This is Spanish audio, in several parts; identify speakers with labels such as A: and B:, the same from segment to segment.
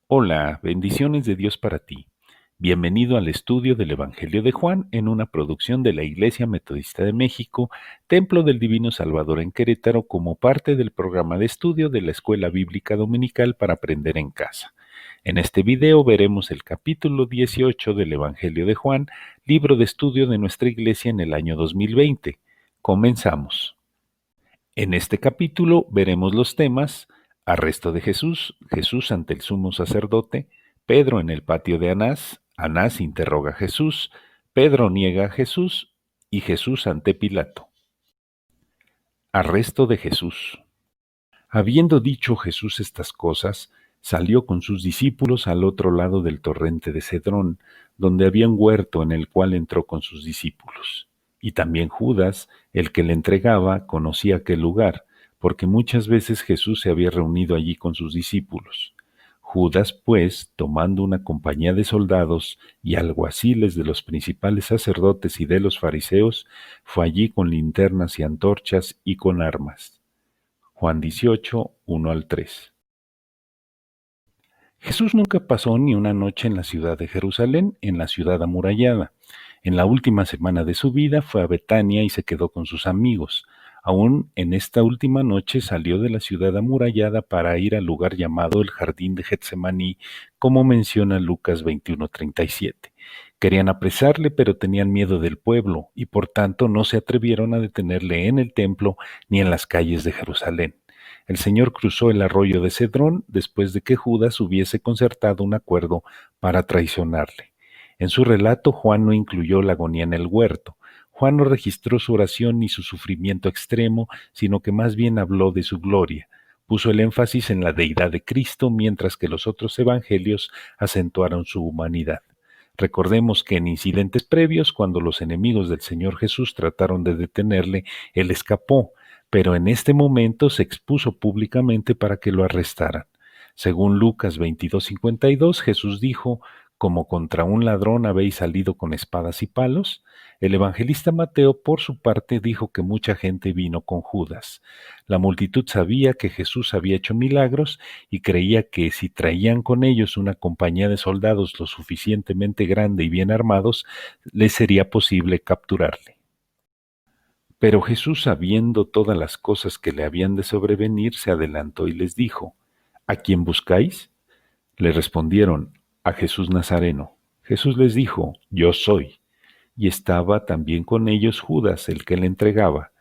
A: Hola, bendiciones de Dios para ti. Bienvenido al estudio del Evangelio de Juan en una producción de la Iglesia Metodista de México, Templo del Divino Salvador en Querétaro, como parte del programa de estudio de la Escuela Bíblica Dominical para Aprender en Casa. En este video veremos el capítulo 18 del Evangelio de Juan, libro de estudio de nuestra Iglesia en el año 2020. Comenzamos. En este capítulo veremos los temas: arresto de Jesús, Jesús ante el sumo sacerdote, Pedro en el patio de Anás, Anás interroga a Jesús, Pedro niega a Jesús y Jesús ante Pilato. Arresto de Jesús. Habiendo dicho Jesús estas cosas, salió con sus discípulos al otro lado del torrente de Cedrón, donde había un huerto en el cual entró con sus discípulos. Y también Judas, el que le entregaba, conocía aquel lugar, porque muchas veces Jesús se había reunido allí con sus discípulos. Judas, pues, tomando una compañía de soldados y alguaciles de los principales sacerdotes y de los fariseos, fue allí con linternas y antorchas y con armas. Juan 18, 1 al 3. Jesús nunca pasó ni una noche en la ciudad de Jerusalén, en la ciudad amurallada. En la última semana de su vida fue a Betania y se quedó con sus amigos. Aún en esta última noche salió de la ciudad amurallada para ir al lugar llamado el Jardín de Getsemaní, como menciona Lucas 21:37. Querían apresarle, pero tenían miedo del pueblo, y por tanto no se atrevieron a detenerle en el templo ni en las calles de Jerusalén. El Señor cruzó el arroyo de Cedrón después de que Judas hubiese concertado un acuerdo para traicionarle. En su relato, Juan no incluyó la agonía en el huerto. Juan no registró su oración ni su sufrimiento extremo, sino que más bien habló de su gloria. Puso el énfasis en la deidad de Cristo, mientras que los otros evangelios acentuaron su humanidad. Recordemos que en incidentes previos, cuando los enemigos del Señor Jesús trataron de detenerle, él escapó, pero en este momento se expuso públicamente para que lo arrestaran. Según Lucas 22:52, Jesús dijo: «Como contra un ladrón habéis salido con espadas y palos». El evangelista Mateo, por su parte, dijo que mucha gente vino con Judas. La multitud sabía que Jesús había hecho milagros y creía que si traían con ellos una compañía de soldados lo suficientemente grande y bien armados, les sería posible capturarle. Pero Jesús, sabiendo todas las cosas que le habían de sobrevenir, se adelantó y les dijo: «¿A quién buscáis?». Le respondieron: «A Jesús Nazareno». Jesús les dijo: «Yo soy». Y estaba también con ellos Judas, el que le entregaba.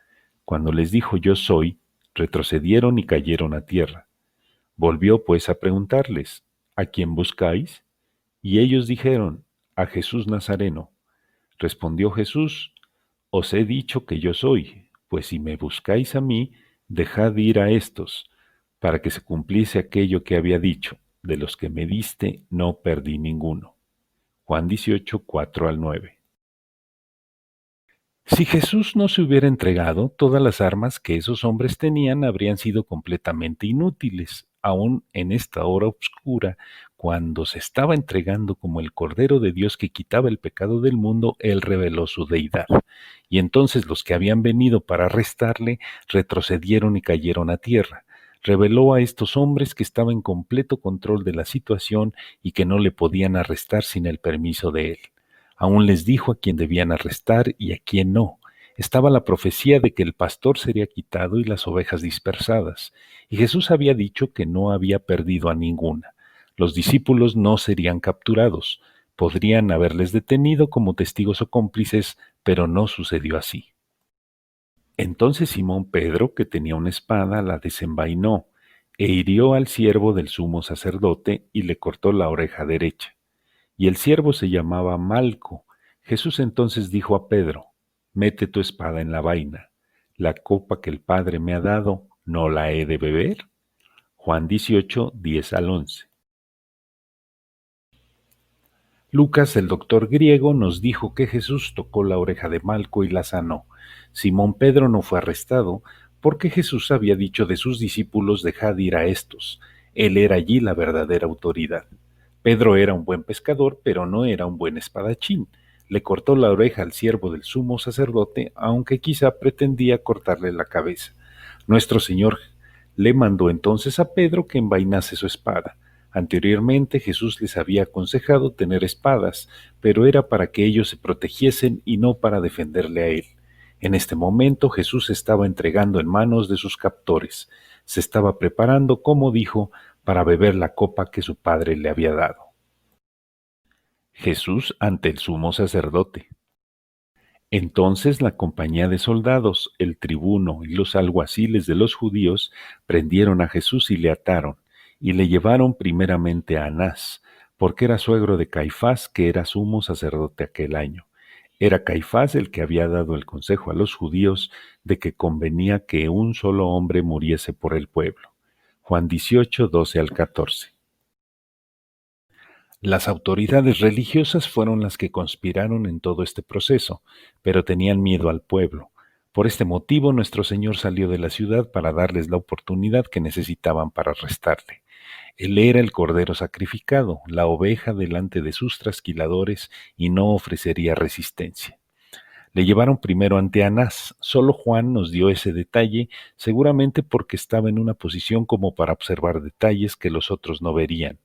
A: Cuando les dijo: «Yo soy», retrocedieron y cayeron a tierra. Volvió pues a preguntarles: «¿A quién buscáis?». Y ellos dijeron: «A Jesús Nazareno». Respondió Jesús: «Os he dicho que yo soy, pues si me buscáis a mí, dejad ir a estos, para que se cumpliese aquello que había dicho: de los que me diste no perdí ninguno». Juan 18, 4 al 9. Si Jesús no se hubiera entregado, todas las armas que esos hombres tenían habrían sido completamente inútiles. Aún en esta hora oscura, cuando se estaba entregando como el Cordero de Dios que quitaba el pecado del mundo, Él reveló su deidad. Y entonces los que habían venido para arrestarle retrocedieron y cayeron a tierra. Reveló a estos hombres que estaba en completo control de la situación y que no le podían arrestar sin el permiso de Él. Aún les dijo a quién debían arrestar y a quién no. Estaba la profecía de que el pastor sería quitado y las ovejas dispersadas, y Jesús había dicho que no había perdido a ninguna. Los discípulos no serían capturados. Podrían haberles detenido como testigos o cómplices, pero no sucedió así. Entonces Simón Pedro, que tenía una espada, la desenvainó e hirió al siervo del sumo sacerdote y le cortó la oreja derecha. Y el siervo se llamaba Malco. Jesús entonces dijo a Pedro: «Mete tu espada en la vaina. La copa que el Padre me ha dado, ¿no la he de beber?». Juan 18, 10 al 11. Lucas, el doctor griego, nos dijo que Jesús tocó la oreja de Malco y la sanó. Simón Pedro no fue arrestado porque Jesús había dicho de sus discípulos: «Dejad ir a estos». Él era allí la verdadera autoridad. Pedro era un buen pescador, pero no era un buen espadachín. Le cortó la oreja al siervo del sumo sacerdote, aunque quizá pretendía cortarle la cabeza. Nuestro Señor le mandó entonces a Pedro que envainase su espada. Anteriormente Jesús les había aconsejado tener espadas, pero era para que ellos se protegiesen y no para defenderle a él. En este momento Jesús se estaba entregando en manos de sus captores. Se estaba preparando, como dijo, para beber la copa que su padre le había dado. Jesús ante el sumo sacerdote. Entonces la compañía de soldados, el tribuno y los alguaciles de los judíos prendieron a Jesús y le ataron, y le llevaron primeramente a Anás, porque era suegro de Caifás, que era sumo sacerdote aquel año. Era Caifás el que había dado el consejo a los judíos de que convenía que un solo hombre muriese por el pueblo. Juan 18, 12 al 14. Las autoridades religiosas fueron las que conspiraron en todo este proceso, pero tenían miedo al pueblo. Por este motivo, nuestro Señor salió de la ciudad para darles la oportunidad que necesitaban para arrestarle. Él era el cordero sacrificado, la oveja delante de sus trasquiladores, y no ofrecería resistencia. Le llevaron primero ante Anás. Solo Juan nos dio ese detalle, seguramente porque estaba en una posición como para observar detalles que los otros no verían.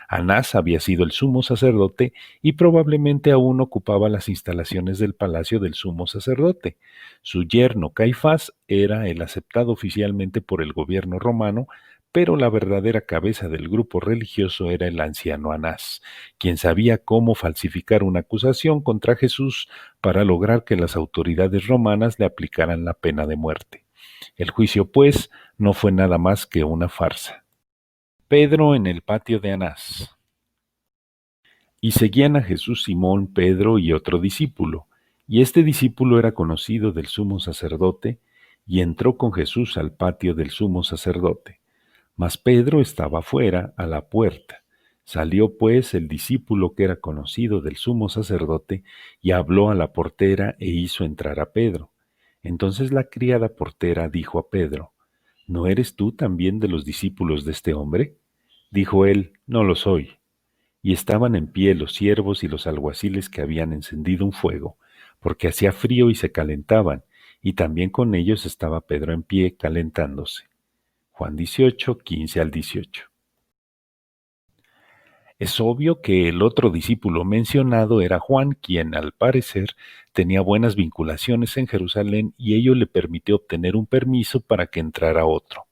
A: Anás había sido el sumo sacerdote y probablemente aún ocupaba las instalaciones del palacio del sumo sacerdote. Su yerno Caifás era el aceptado oficialmente por el gobierno romano, pero la verdadera cabeza del grupo religioso era el anciano Anás, quien sabía cómo falsificar una acusación contra Jesús para lograr que las autoridades romanas le aplicaran la pena de muerte. El juicio, pues, no fue nada más que una farsa. Pedro en el patio de Anás. Y seguían a Jesús Simón, Pedro y otro discípulo, y este discípulo era conocido del sumo sacerdote, y entró con Jesús al patio del sumo sacerdote. Mas Pedro estaba fuera, a la puerta. Salió pues el discípulo que era conocido del sumo sacerdote, y habló a la portera e hizo entrar a Pedro. Entonces la criada portera dijo a Pedro: ¿No eres tú también de los discípulos de este hombre? Dijo él: No lo soy. Y estaban en pie los siervos y los alguaciles que habían encendido un fuego, porque hacía frío y se calentaban, y también con ellos estaba Pedro en pie calentándose. Juan 18, 15 al 18. Es obvio que el otro discípulo mencionado era Juan, quien al parecer tenía buenas vinculaciones en Jerusalén y ello le permitió obtener un permiso para que entrara otro.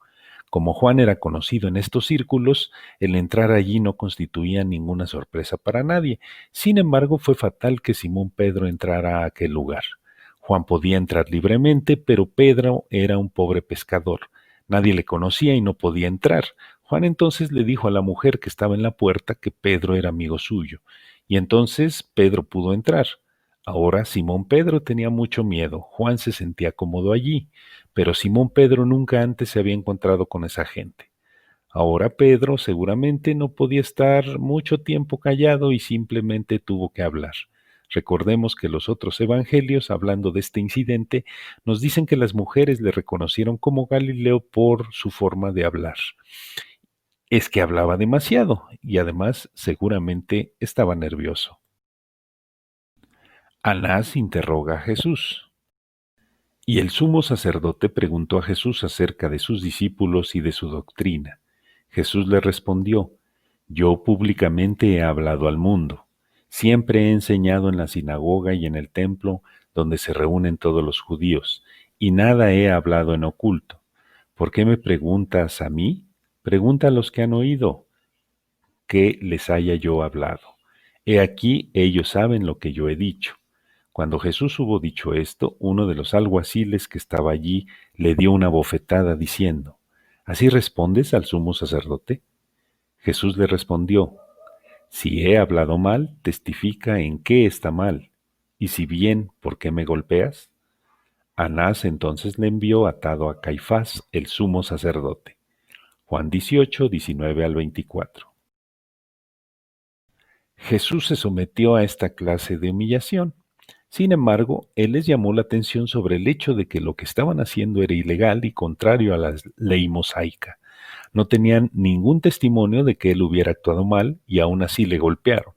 A: Como Juan era conocido en estos círculos, el entrar allí no constituía ninguna sorpresa para nadie. Sin embargo, fue fatal que Simón Pedro entrara a aquel lugar. Juan podía entrar libremente, pero Pedro era un pobre pescador. Nadie le conocía y no podía entrar. Juan entonces le dijo a la mujer que estaba en la puerta que Pedro era amigo suyo, y entonces Pedro pudo entrar. Ahora Simón Pedro tenía mucho miedo. Juan se sentía cómodo allí, pero Simón Pedro nunca antes se había encontrado con esa gente. Ahora Pedro seguramente no podía estar mucho tiempo callado y simplemente tuvo que hablar. Recordemos que los otros evangelios, hablando de este incidente, nos dicen que las mujeres le reconocieron como Galileo por su forma de hablar. Es que hablaba demasiado y además seguramente estaba nervioso. Anás interroga a Jesús. Y el sumo sacerdote preguntó a Jesús acerca de sus discípulos y de su doctrina. Jesús le respondió: Yo públicamente he hablado al mundo. Siempre he enseñado en la sinagoga y en el templo donde se reúnen todos los judíos, y nada he hablado en oculto. ¿Por qué me preguntas a mí? Pregunta a los que han oído que les haya yo hablado. He aquí, ellos saben lo que yo he dicho. Cuando Jesús hubo dicho esto, uno de los alguaciles que estaba allí le dio una bofetada diciendo: ¿Así respondes al sumo sacerdote? Jesús le respondió: Si he hablado mal, testifica en qué está mal, y si bien, ¿por qué me golpeas? Anás entonces le envió atado a Caifás, el sumo sacerdote. Juan 18, 19 al 24. Jesús se sometió a esta clase de humillación. Sin embargo, él les llamó la atención sobre el hecho de que lo que estaban haciendo era ilegal y contrario a la ley mosaica. No tenían ningún testimonio de que él hubiera actuado mal y aún así le golpearon.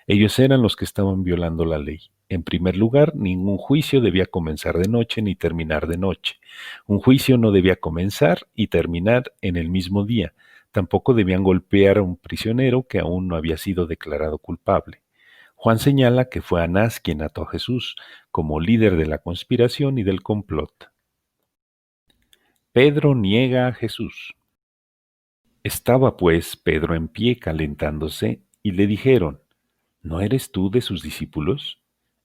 A: Ellos eran los que estaban violando la ley. En primer lugar, ningún juicio debía comenzar de noche ni terminar de noche. Un juicio no debía comenzar y terminar en el mismo día. Tampoco debían golpear a un prisionero que aún no había sido declarado culpable. Juan señala que fue Anás quien ató a Jesús como líder de la conspiración y del complot. Pedro niega a Jesús. Estaba pues Pedro en pie calentándose, y le dijeron: ¿No eres tú de sus discípulos?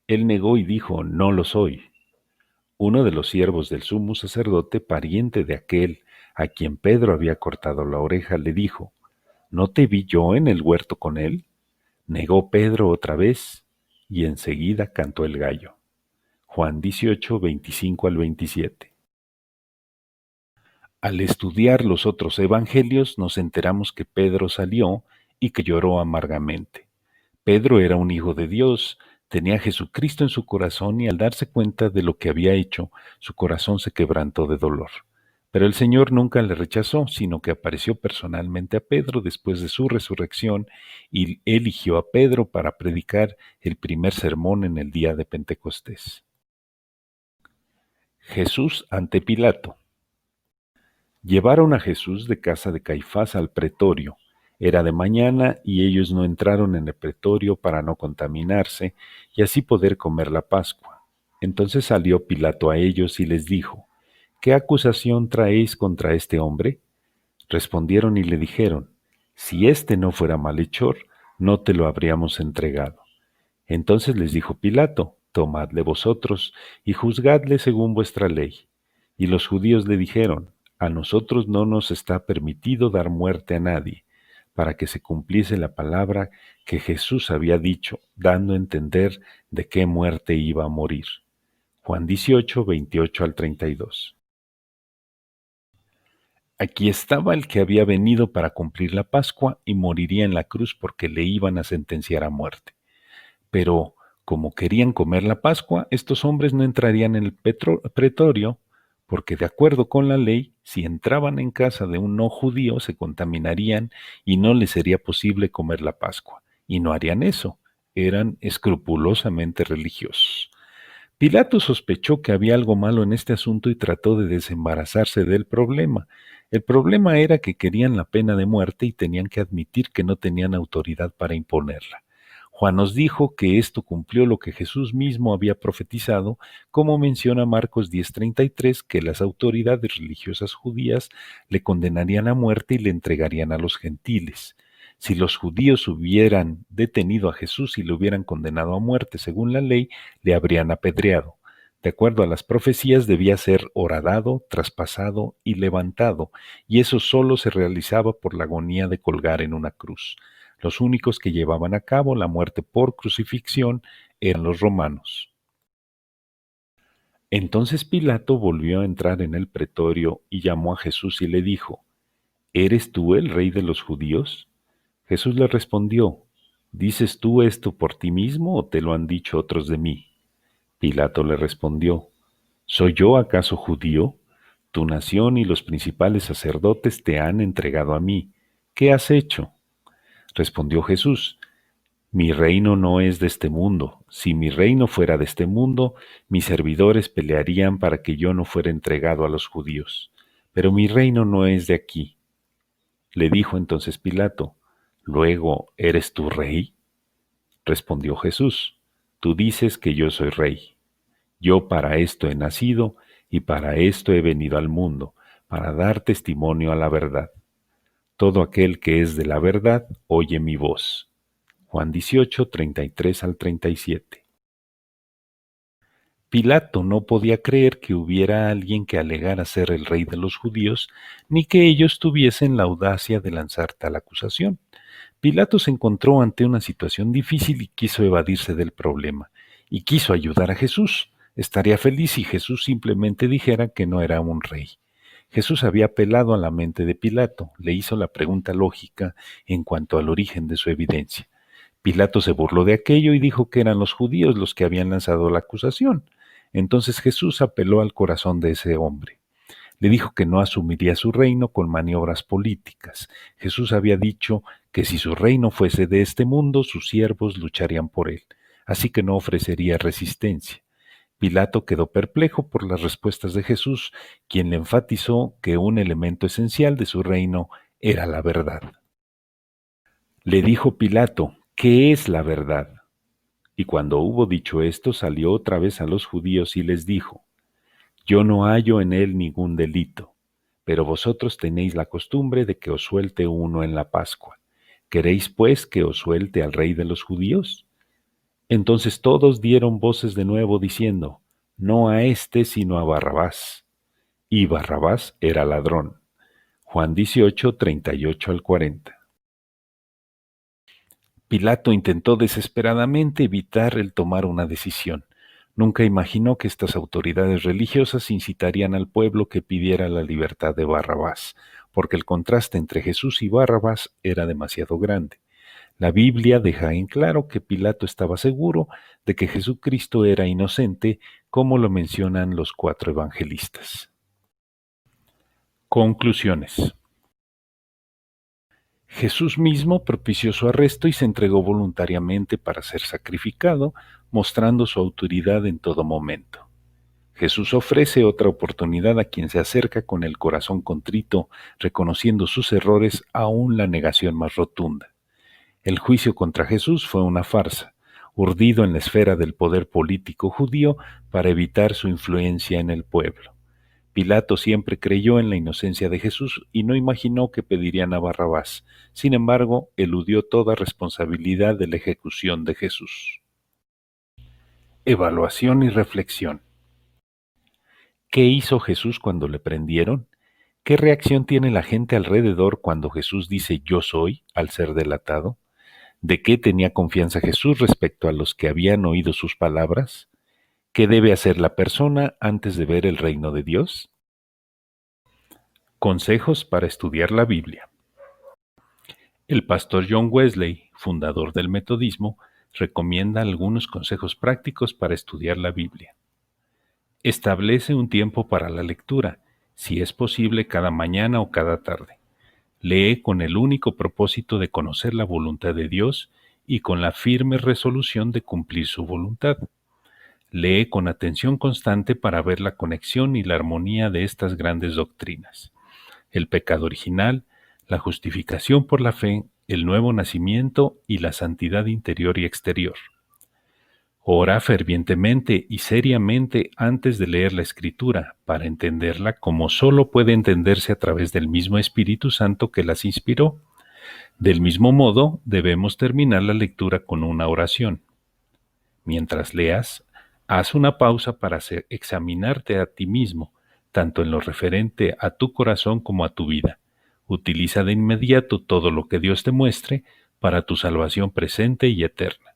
A: Él negó y dijo: No lo soy. Uno de los siervos del sumo sacerdote, pariente de aquel a quien Pedro había cortado la oreja, le dijo: ¿No te vi yo en el huerto con él? Negó Pedro otra vez, y enseguida cantó el gallo. Juan 18, 25 al 27. Al estudiar los otros evangelios nos enteramos que Pedro salió y que lloró amargamente. Pedro era un hijo de Dios, tenía a Jesucristo en su corazón, y al darse cuenta de lo que había hecho, su corazón se quebrantó de dolor. Pero el Señor nunca le rechazó, sino que apareció personalmente a Pedro después de su resurrección y eligió a Pedro para predicar el primer sermón en el día de Pentecostés. Jesús ante Pilato. Llevaron a Jesús de casa de Caifás al pretorio. Era de mañana y ellos no entraron en el pretorio para no contaminarse y así poder comer la Pascua. Entonces salió Pilato a ellos y les dijo: ¿Qué acusación traéis contra este hombre? Respondieron y le dijeron: Si éste no fuera malhechor, no te lo habríamos entregado. Entonces les dijo Pilato: Tomadle vosotros y juzgadle según vuestra ley. Y los judíos le dijeron: A nosotros no nos está permitido dar muerte a nadie, para que se cumpliese la palabra que Jesús había dicho, dando a entender de qué muerte iba a morir. Juan 18, 28 al 32. Aquí estaba el que había venido para cumplir la Pascua y moriría en la cruz porque le iban a sentenciar a muerte. Pero, como querían comer la Pascua, estos hombres no entrarían en el pretorio, porque de acuerdo con la ley, si entraban en casa de un no judío, se contaminarían y no les sería posible comer la Pascua. Y no harían eso, eran escrupulosamente religiosos. Pilato sospechó que había algo malo en este asunto y trató de desembarazarse del problema. El problema era que querían la pena de muerte y tenían que admitir que no tenían autoridad para imponerla. Juan nos dijo que esto cumplió lo que Jesús mismo había profetizado, como menciona Marcos 10:33, que las autoridades religiosas judías le condenarían a muerte y le entregarían a los gentiles. Si los judíos hubieran detenido a Jesús y le hubieran condenado a muerte según la ley, le habrían apedreado. De acuerdo a las profecías, debía ser horadado, traspasado y levantado, y eso solo se realizaba por la agonía de colgar en una cruz. Los únicos que llevaban a cabo la muerte por crucifixión eran los romanos. Entonces Pilato volvió a entrar en el pretorio y llamó a Jesús y le dijo: ¿Eres tú el rey de los judíos? Jesús le respondió: ¿Dices tú esto por ti mismo o te lo han dicho otros de mí? Pilato le respondió: ¿Soy yo acaso judío? Tu nación y los principales sacerdotes te han entregado a mí. ¿Qué has hecho? Respondió Jesús: Mi reino no es de este mundo. Si mi reino fuera de este mundo, mis servidores pelearían para que yo no fuera entregado a los judíos. Pero mi reino no es de aquí. Le dijo entonces Pilato: ¿Luego eres tú rey? Respondió Jesús: Tú dices que yo soy rey. Yo para esto he nacido y para esto he venido al mundo, para dar testimonio a la verdad. Todo aquel que es de la verdad oye mi voz. Juan 18, 33 al 37. Pilato no podía creer que hubiera alguien que alegara ser el rey de los judíos, ni que ellos tuviesen la audacia de lanzar tal acusación. Pilato se encontró ante una situación difícil y quiso evadirse del problema, y quiso ayudar a Jesús. Estaría feliz si Jesús simplemente dijera que no era un rey. Jesús había apelado a la mente de Pilato, le hizo la pregunta lógica en cuanto al origen de su evidencia. Pilato se burló de aquello y dijo que eran los judíos los que habían lanzado la acusación. Entonces Jesús apeló al corazón de ese hombre. Le dijo que no asumiría su reino con maniobras políticas. Jesús había dicho que si su reino fuese de este mundo, sus siervos lucharían por él, así que no ofrecería resistencia. Pilato quedó perplejo por las respuestas de Jesús, quien le enfatizó que un elemento esencial de su reino era la verdad. Le dijo Pilato: ¿Qué es la verdad? Y cuando hubo dicho esto, salió otra vez a los judíos y les dijo: Yo no hallo en él ningún delito, pero vosotros tenéis la costumbre de que os suelte uno en la Pascua. ¿Queréis pues que os suelte al rey de los judíos? Entonces todos dieron voces de nuevo diciendo: No a éste, sino a Barrabás. Y Barrabás era ladrón. Juan 18, 38 al 40. Pilato intentó desesperadamente evitar el tomar una decisión. Nunca imaginó que estas autoridades religiosas incitarían al pueblo que pidiera la libertad de Barrabás, porque el contraste entre Jesús y Barrabás era demasiado grande. La Biblia deja en claro que Pilato estaba seguro de que Jesucristo era inocente, como lo mencionan los 4 evangelistas. Conclusiones. Jesús mismo propició su arresto y se entregó voluntariamente para ser sacrificado, mostrando su autoridad en todo momento. Jesús ofrece otra oportunidad a quien se acerca con el corazón contrito, reconociendo sus errores aún la negación más rotunda. El juicio contra Jesús fue una farsa, urdido en la esfera del poder político judío para evitar su influencia en el pueblo. Pilato siempre creyó en la inocencia de Jesús y no imaginó que pedirían a Barrabás. Sin embargo, eludió toda responsabilidad de la ejecución de Jesús. Evaluación y reflexión. ¿Qué hizo Jesús cuando le prendieron? ¿Qué reacción tiene la gente alrededor cuando Jesús dice yo soy al ser delatado? ¿De qué tenía confianza Jesús respecto a los que habían oído sus palabras? ¿Qué debe hacer la persona antes de ver el reino de Dios? Consejos para estudiar la Biblia. El pastor John Wesley, fundador del metodismo, recomienda algunos consejos prácticos para estudiar la Biblia. Establece un tiempo para la lectura, si es posible cada mañana o cada tarde. Lee con el único propósito de conocer la voluntad de Dios y con la firme resolución de cumplir su voluntad. Lee con atención constante para ver la conexión y la armonía de estas grandes doctrinas: el pecado original, la justificación por la fe, el nuevo nacimiento y la santidad interior y exterior. Ora fervientemente y seriamente antes de leer la Escritura, para entenderla como sólo puede entenderse a través del mismo Espíritu Santo que las inspiró. Del mismo modo, debemos terminar la lectura con una oración. Mientras leas, haz una pausa para examinarte a ti mismo, tanto en lo referente a tu corazón como a tu vida. Utiliza de inmediato todo lo que Dios te muestre para tu salvación presente y eterna.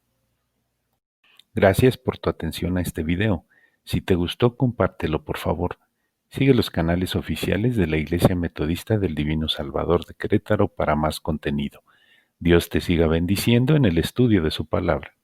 A: Gracias por tu atención a este video. Si te gustó, compártelo por favor. Sigue los canales oficiales de la Iglesia Metodista del Divino Salvador de Querétaro para más contenido. Dios te siga bendiciendo en el estudio de su palabra.